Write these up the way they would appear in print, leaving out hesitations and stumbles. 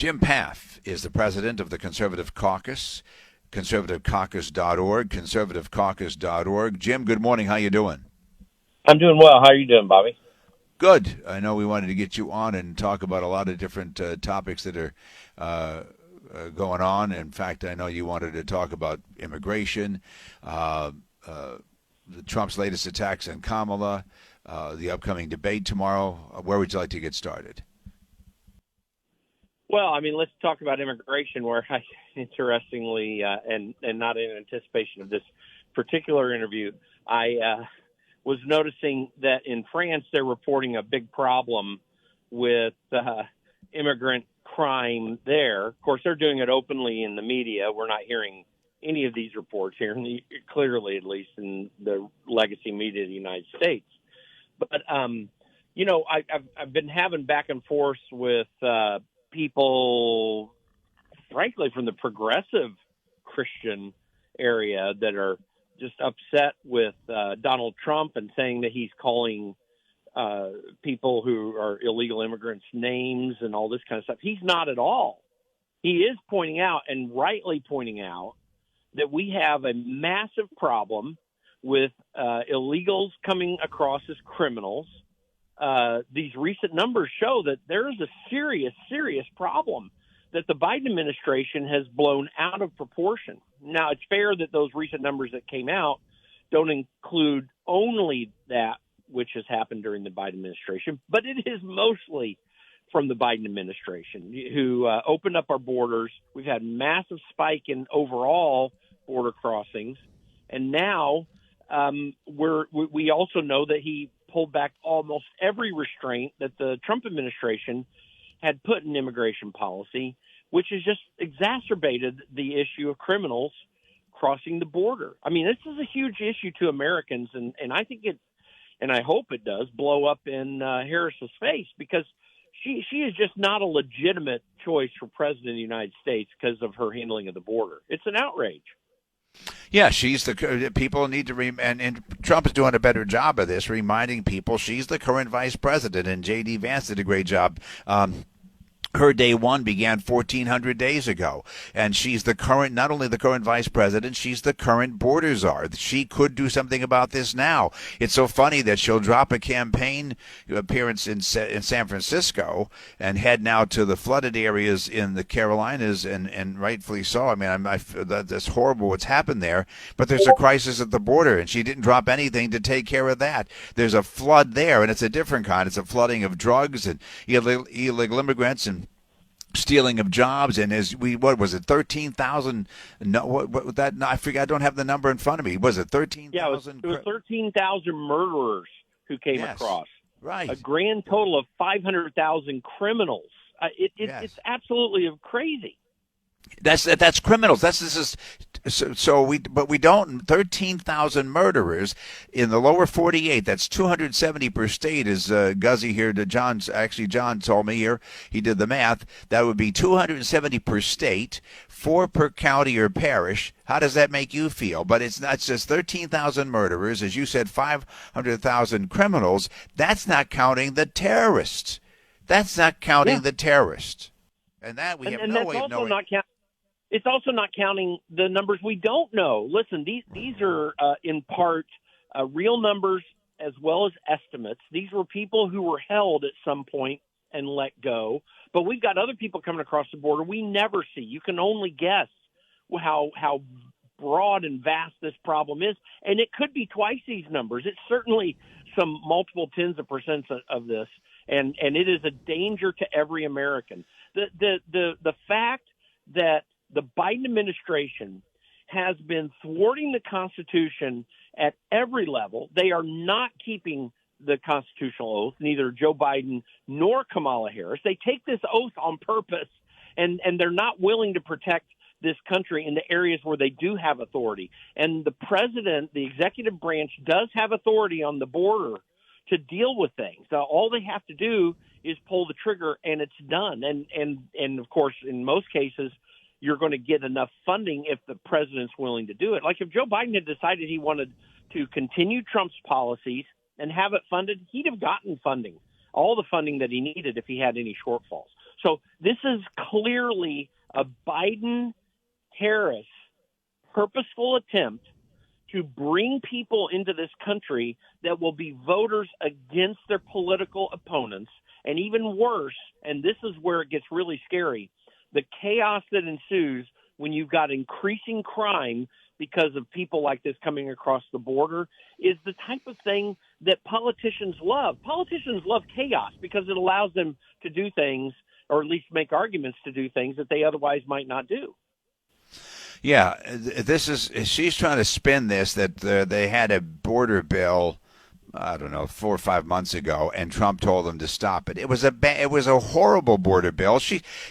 Jim Pfaff is the president of the Conservative Caucus, conservativecaucus.org, conservativecaucus.org. Jim, good morning. How you doing? I'm doing well. How are you doing, Bobby? Good. I know we wanted to get you on and talk about a lot of different topics that are uh, going on. In fact, I know you wanted to talk about immigration, uh, uh, Trump's latest attacks on Kamala, the upcoming debate tomorrow. Where would you like to get started? Well, I mean, let's talk about immigration. Where I, interestingly, and not in anticipation of this particular interview, I was noticing that in France they're reporting a big problem with immigrant crime there. Of course, they're doing it openly in the media. We're not hearing any of these reports here, clearly, at least in the legacy media of the United States. But I've been having back and forth with people, frankly, from the progressive Christian area that are just upset with Donald Trump and saying that he's calling people who are illegal immigrants names and all this kind of stuff. He's not at all. He is pointing out, and rightly pointing out, that we have a massive problem with illegals coming across as criminals. These recent numbers show that there is a serious, serious problem that the Biden administration has blown out of proportion. Now, it's fair that those recent numbers that came out don't include only that which has happened during the Biden administration, but it is mostly from the Biden administration, who opened up our borders. We've had massive spike in overall border crossings, and now we also know that he pulled back almost every restraint that the Trump administration had put in immigration policy, which has just exacerbated the issue of criminals crossing the border. I mean, this is a huge issue to Americans, and I think it, and I hope it does, blow up in Harris's face, because she is just not a legitimate choice for president of the United States because of her handling of the border. It's an outrage. Yeah, she's the people need to and Trump is doing a better job of this, reminding people she's the current vice president, and J.D. Vance did a great job. Her day one began 1,400 days ago, and she's the current, not only the current vice president, she's the current border czar. She could do something about this now. It's so funny that she'll drop a campaign appearance in San Francisco and head now to the flooded areas in the Carolinas, and rightfully so. I mean, that's horrible what's happened there, but there's a crisis at the border, and she didn't drop anything to take care of that. There's a flood there, and it's a different kind. It's a flooding of drugs and illegal immigrants and stealing of jobs, and what was it, 13,000? No, what that? No, I forget. I don't have the number in front of me. Was it 13,000? Yeah, it was 13,000 murderers who came across. Right. A grand total of 500,000 criminals. Yes. It's absolutely crazy. That's criminals. But we don't. 13,000 murderers in the lower 48. That's 270 per state. Is Guzzy here? John told me here. He did the math. That would be 270 per state, 4 per county or parish. How does that make you feel? But it's not just 13,000 murderers, as you said, 500,000 criminals. That's not counting the terrorists. That's not counting the terrorists. And that we have no way of knowing. It's also not counting the numbers we don't know. Listen, these are in part real numbers as well as estimates. These were people who were held at some point and let go. But we've got other people coming across the border we never see. You can only guess how broad and vast this problem is. And it could be twice these numbers. It's certainly some multiple tens of percents of this. And it is a danger to every American. The fact that the Biden administration has been thwarting the Constitution at every level. They are not keeping the constitutional oath, neither Joe Biden nor Kamala Harris. They take this oath on purpose, and they're not willing to protect this country in the areas where they do have authority. And the president, the executive branch, does have authority on the border to deal with things. So all they have to do is pull the trigger, and it's done. And of course, in most cases, you're going to get enough funding if the president's willing to do it. Like if Joe Biden had decided he wanted to continue Trump's policies and have it funded, he'd have gotten funding, all the funding that he needed if he had any shortfalls. So this is clearly a Biden-Harris purposeful attempt to bring people into this country that will be voters against their political opponents. And even worse, and this is where it gets really scary, the chaos that ensues when you've got increasing crime because of people like this coming across the border is the type of thing that politicians love. Politicians love chaos because it allows them to do things, or at least make arguments to do things that they otherwise might not do. Yeah, she's trying to spin this that they had a border bill, I don't know, 4 or 5 months ago, and Trump told them to stop it. It was a horrible border bill.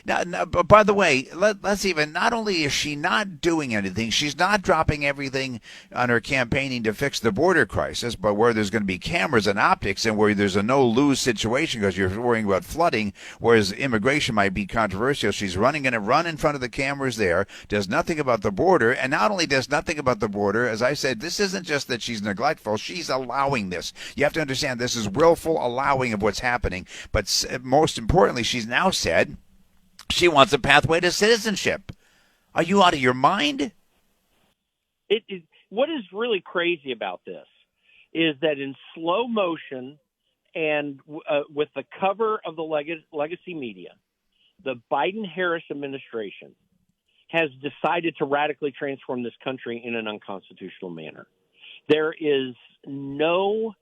But by the way, let's even, not only is she not doing anything, she's not dropping everything on her campaigning to fix the border crisis, but where there's going to be cameras and optics and where there's a no-lose situation because you're worrying about flooding, whereas immigration might be controversial. She's going to run in front of the cameras there, does nothing about the border, and not only does nothing about the border, as I said, this isn't just that she's neglectful, she's allowing this. You have to understand this is willful allowing of what's happening. But most importantly, she's now said she wants a pathway to citizenship. Are you out of your mind? What is really crazy about this is that in slow motion and with the cover of the legacy media, the Biden-Harris administration has decided to radically transform this country in an unconstitutional manner. There is no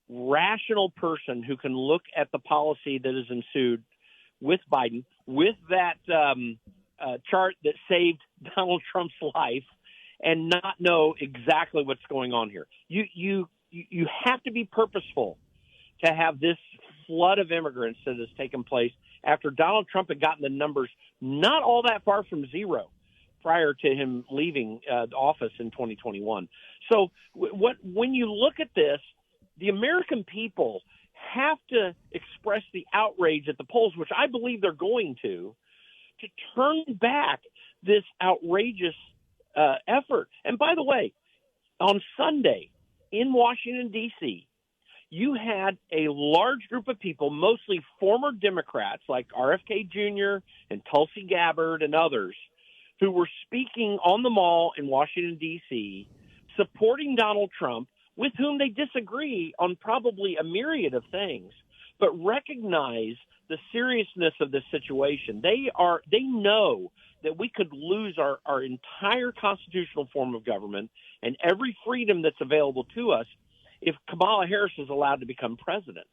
rational person who can look at the policy that has ensued with Biden, with that chart that saved Donald Trump's life, and not know exactly what's going on here. You have to be purposeful to have this flood of immigrants that has taken place after Donald Trump had gotten the numbers not all that far from zero prior to him leaving the office in 2021. So when you look at this, the American people have to express the outrage at the polls, which I believe they're going to turn back this outrageous effort. And by the way, on Sunday in Washington, D.C., you had a large group of people, mostly former Democrats like RFK Jr. and Tulsi Gabbard and others, who were speaking on the Mall in Washington, D.C., supporting Donald Trump, with whom they disagree on probably a myriad of things, but recognize the seriousness of this situation. They know that we could lose our entire constitutional form of government and every freedom that's available to us if Kamala Harris is allowed to become president.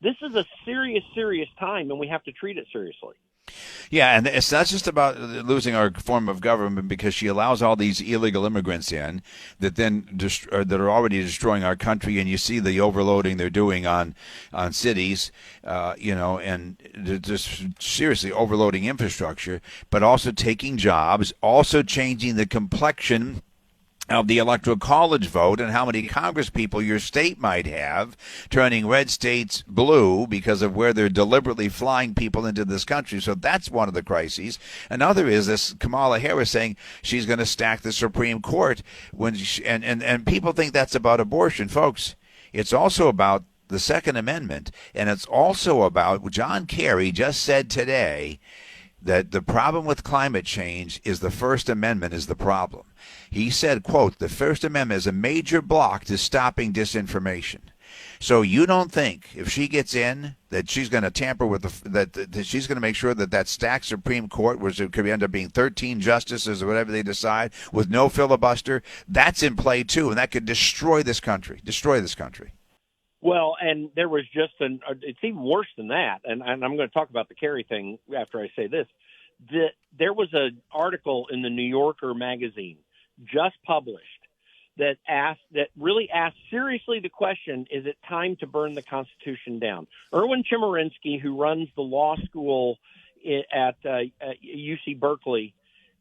This is a serious, serious time, and we have to treat it seriously. Yeah, and it's not just about losing our form of government because she allows all these illegal immigrants in that then that are already destroying our country, and you see the overloading they're doing on cities, and they're just seriously overloading infrastructure, but also taking jobs, also changing the complexion of the electoral college vote and how many Congress people your state might have, turning red states blue because of where they're deliberately flying people into this country. So that's one of the crises. Another is this Kamala Harris saying she's going to stack the Supreme Court and people think that's about abortion. Folks, it's also about the Second Amendment, and it's also about, John Kerry just said today that the problem with climate change is the First Amendment is the problem. He said, quote, the First Amendment is a major block to stopping disinformation. So you don't think if she gets in that she's going to tamper with that she's going to make sure that stacked Supreme Court, which it could end up being 13 justices or whatever they decide, with no filibuster, that's in play too, and that could destroy this country. Well, and there was just it's even worse than that, and I'm going to talk about the Kerry thing after I say this. There was an article in the New Yorker magazine just published that really asked seriously the question, is it time to burn the Constitution down? Erwin Chemerinsky, who runs the law school at UC Berkeley,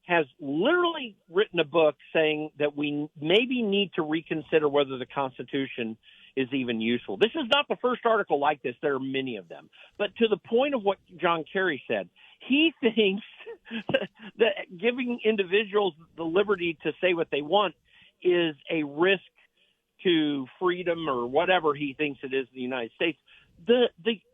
has literally written a book saying that we maybe need to reconsider whether the Constitution is even useful. This is not the first article like this. There are many of them. But to the point of what John Kerry said, he thinks that giving individuals the liberty to say what they want is a risk to freedom or whatever he thinks it is in the United States. The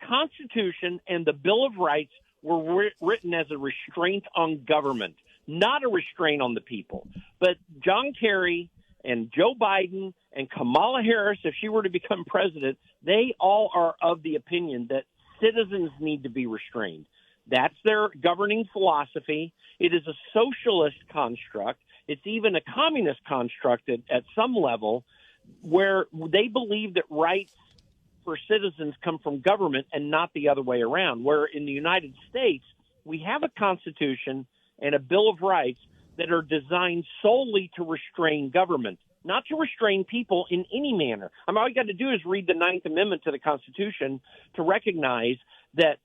Constitution and the Bill of Rights were written as a restraint on government, not a restraint on the people. But John Kerry and Joe Biden and Kamala Harris, if she were to become president, they all are of the opinion that citizens need to be restrained. That's their governing philosophy. It is a socialist construct. It's even a communist construct at some level, where they believe that rights for citizens come from government and not the other way around, where in the United States, we have a Constitution and a Bill of Rights that are designed solely to restrain government, not to restrain people in any manner. I mean, all you got to do is read the Ninth Amendment to the Constitution to recognize that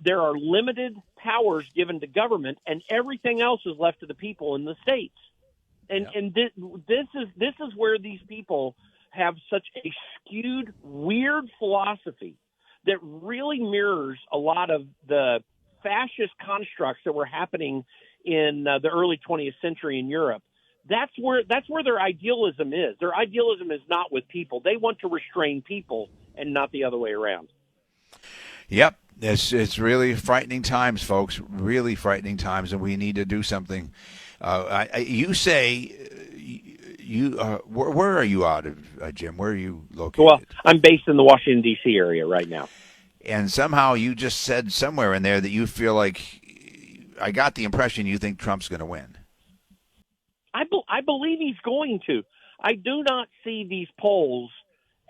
there are limited powers given to government, and everything else is left to the people in the states. And this is where these people have such a skewed, weird philosophy that really mirrors a lot of the fascist constructs that were happening in the early 20th century in Europe. That's where their idealism is. Their idealism is not with people. They want to restrain people and not the other way around. Yep. It's really frightening times, folks. Really frightening times, and we need to do something. You say where are you out of, Jim? Where are you located? Well, I'm based in the Washington, D.C. area right now. And somehow you just said somewhere in there that you feel like, I got the impression you think Trump's going to win. I believe he's going to. I do not see these polls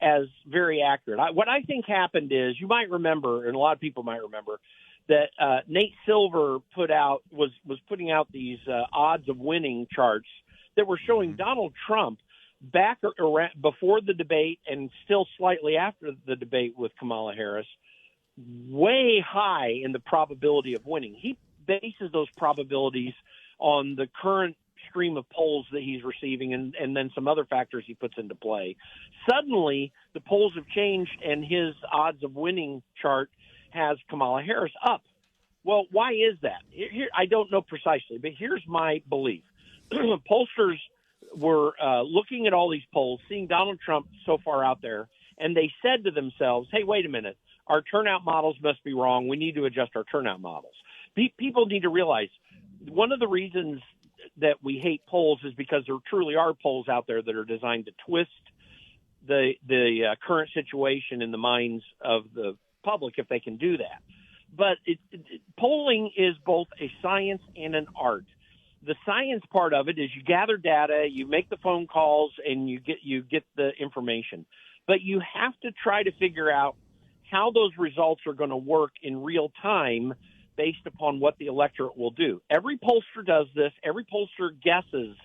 as very accurate. What I think happened is, you might remember, and a lot of people might remember, that Nate Silver was putting out these odds of winning charts that were showing Donald Trump back around before the debate and still slightly after the debate with Kamala Harris, way high in the probability of winning. He bases those probabilities on the current stream of polls that he's receiving and then some other factors he puts into play. Suddenly, the polls have changed, and his odds of winning chart has Kamala Harris up. Well, why is that? Here, I don't know precisely, but here's my belief. Pollsters were looking at all these polls, seeing Donald Trump so far out there, and they said to themselves, hey, wait a minute, our turnout models must be wrong. We need to adjust our turnout models. People need to realize one of the reasons that we hate polls is because there truly are polls out there that are designed to twist the current situation in the minds of the public if they can do that. But polling is both a science and an art. The science part of it is you gather data, you make the phone calls, and you get the information. But you have to try to figure out how those results are going to work in real time based upon what the electorate will do. Every pollster does this. Every pollster guesses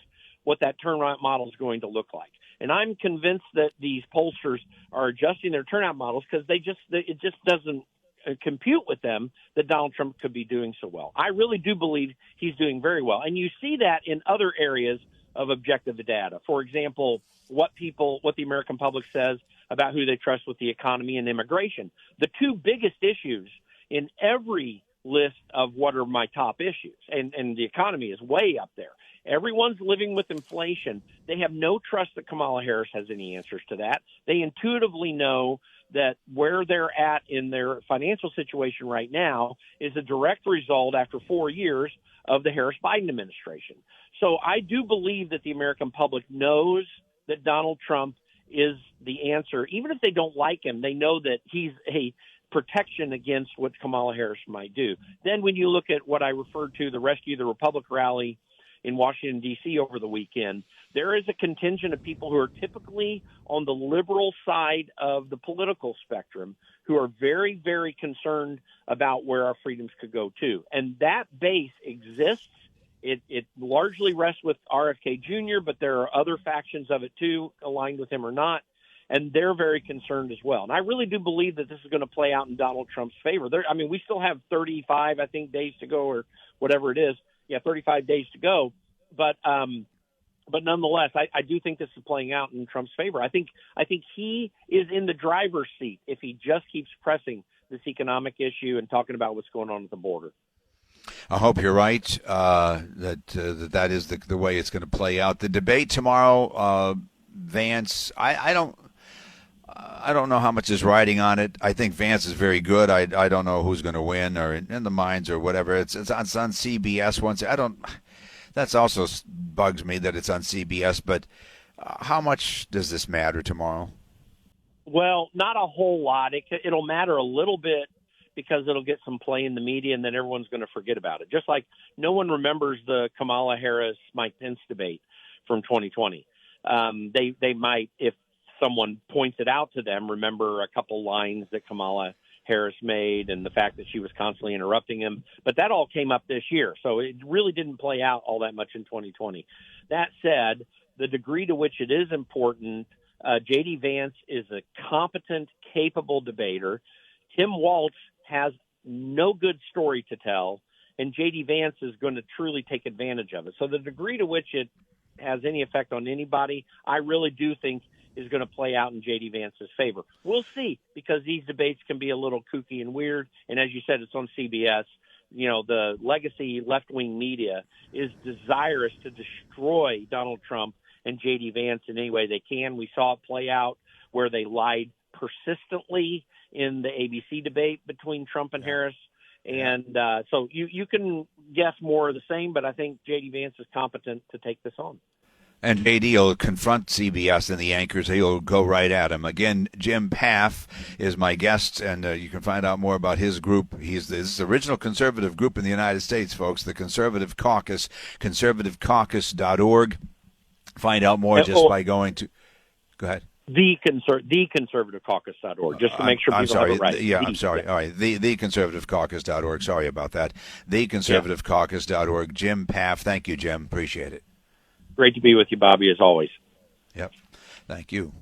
what that turnout model is going to look like. And I'm convinced that these pollsters are adjusting their turnout models because it just doesn't compute with them that Donald Trump could be doing so well. I really do believe he's doing very well. And you see that in other areas of objective data. For example, what the American public says about who they trust with the economy and immigration. The two biggest issues in every list of what are my top issues, and the economy is way up there. Everyone's living with inflation. They have no trust that Kamala Harris has any answers to that. They intuitively know that where they're at in their financial situation right now is a direct result after 4 years of the Harris-Biden administration. So I do believe that the American public knows that Donald Trump is the answer. Even if they don't like him, they know that he's a protection against what Kamala Harris might do. Then when you look at what I referred to, the Rescue the Republic rally in Washington, D.C. over the weekend, there is a contingent of people who are typically on the liberal side of the political spectrum who are very, very concerned about where our freedoms could go to. And that base exists. It largely rests with RFK Jr., but there are other factions of it too, aligned with him or not. And they're very concerned as well. And I really do believe that this is going to play out in Donald Trump's favor. We still have 35, days to go or whatever it is. Yeah, 35 days to go. But nonetheless, I do think this is playing out in Trump's favor. I think he is in the driver's seat if he just keeps pressing this economic issue and talking about what's going on at the border. I hope you're right, that is the way it's going to play out. The debate tomorrow, Vance, I don't know how much is riding on it. I think Vance is very good. I don't know who's going to win or in the mines or whatever. It's on CBS once. I don't. That's also bugs me that it's on CBS. But how much does this matter tomorrow? Well, not a whole lot. It'll matter a little bit because it'll get some play in the media, and then everyone's going to forget about it. Just like no one remembers the Kamala Harris-Mike Pence debate from 2020. They might, if someone points it out to them, remember a couple lines that Kamala Harris made and the fact that she was constantly interrupting him. But that all came up this year, so it really didn't play out all that much in 2020. That said, the degree to which it is important, J.D. Vance is a competent, capable debater. Tim Walsh has no good story to tell, and J.D. Vance is going to truly take advantage of it. So the degree to which it has any effect on anybody, I really do think is going to play out in J.D. Vance's favor. We'll see, because these debates can be a little kooky and weird. And as you said, it's on CBS. You know, the legacy left-wing media is desirous to destroy Donald Trump and J.D. Vance in any way they can. We saw it play out where they lied persistently in the ABC debate between Trump and Harris. And so you can guess more of the same, but I think J.D. Vance is competent to take this on. And J.D. will confront CBS and the anchors. He'll go right at him. Again, Jim Pfaff is my guest, and you can find out more about his group. This is the original conservative group in the United States, folks, the Conservative Caucus, conservativecaucus.org. Find out more just by going to – go ahead. TheConservativeCaucus.org, just to make sure people have it right. I'm sorry. All right. TheConservativeCaucus.org. Sorry about that. TheConservativeCaucus.org. Jim Pfaff. Thank you, Jim. Appreciate it. Great to be with you, Bobby, as always. Yep. Thank you.